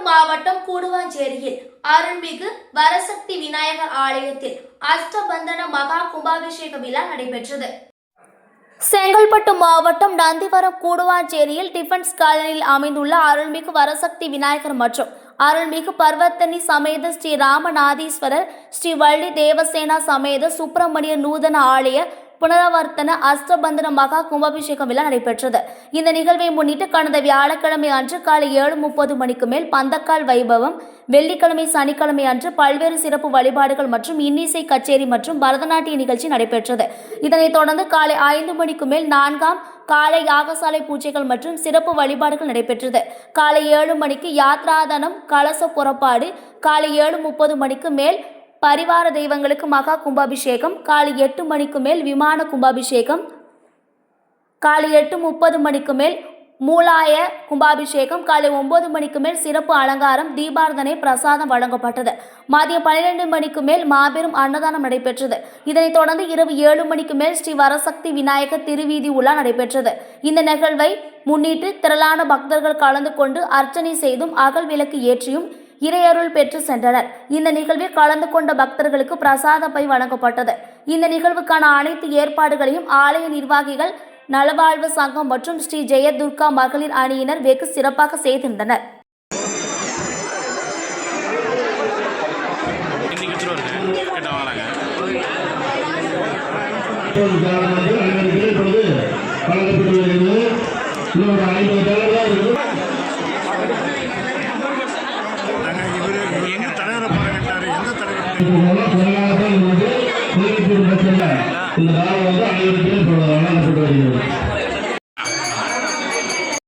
மாவட்டம் கூடுவாஞ்சேரியில் அருள்மிகு வரசக்தி விநாயகர் ஆலயத்தில் அஷ்டபந்தன மகா கும்பாபிஷேக விழா நடைபெற்றது. செங்கல்பட்டு மாவட்டம் நந்திவரம் கூடுவாஞ்சேரியில் டிஃபென்ஸ் காலனியில் அமைந்துள்ள அருள்மிகு வரசக்தி விநாயகர் மற்றும் அருள்மிகு பர்வத்தனி சமேத ஸ்ரீ ராமநாதீஸ்வரர் ஸ்ரீ வள்ளி தேவசேனா சமேத சுப்பிரமணிய நூதன ஆலய புனராவர்த்தன அஷ்டபந்தன மகா கும்பாபிஷேக விழா நடைபெற்றது. இந்த நிகழ்வை முன்னிட்டு கடந்த வியாழக்கிழமை அன்று காலை 7:30 மணிக்கு மேல் பந்தக்கால் வைபவம், வெள்ளிக்கிழமை சனிக்கிழமை அன்று பல்வேறு சிறப்பு வழிபாடுகள் மற்றும் இன்னிசை கச்சேரி மற்றும் பரதநாட்டிய நிகழ்ச்சி நடைபெற்றது. இதனைத் தொடர்ந்து காலை 5 மணிக்கு மேல் 4ஆம் காலை யாகசாலை பூஜைகள் மற்றும் சிறப்பு வழிபாடுகள் நடைபெற்றது. காலை 7 மணிக்கு யாத்ராதனம் கலச புறப்பாடு, காலை 7:30 மணிக்கு மேல் பரிவார தெய்வங்களுக்கு மகா கும்பாபிஷேகம், காலை 8 மணிக்கு மேல் விமான கும்பாபிஷேகம், காலை 8:30 மணிக்கு மேல் மூலாய கும்பாபிஷேகம், காலை 9 மணிக்கு மேல் சிறப்பு அலங்காரம், தீபாரதனை பிரசாதம் வழங்கப்பட்டது. மதியம் 12 மணிக்கு மேல் மாபெரும் அன்னதானம் நடைபெற்றது. இதனைத் தொடர்ந்து இரவு 7 மணிக்கு மேல் ஸ்ரீ வரசக்தி விநாயகர் திருவீதி உலா நடைபெற்றது. இந்த நிகழ்வை முன்னிட்டு திரளான பக்தர்கள் கலந்து கொண்டு அர்ச்சனை செய்தும் அகல் விளக்கு ஏற்றியும் இறையருள் பெற்று சென்றனர். இந்த நிகழ்வில் கலந்து கொண்ட பக்தர்களுக்கு பிரசாத பை வழங்கப்பட்டது. இந்த நிகழ்வுக்கான அனைத்து ஏற்பாடுகளையும் ஆலய நிர்வாகிகள், நலவாழ்வு சங்கம் மற்றும் ஸ்ரீ ஜெயதுர்கா மகளிர் அணியினர் வெகு சிறப்பாக செய்திருந்தனர். இந்த காலம் வந்து அனைவருக்குமே சொல்றாங்க.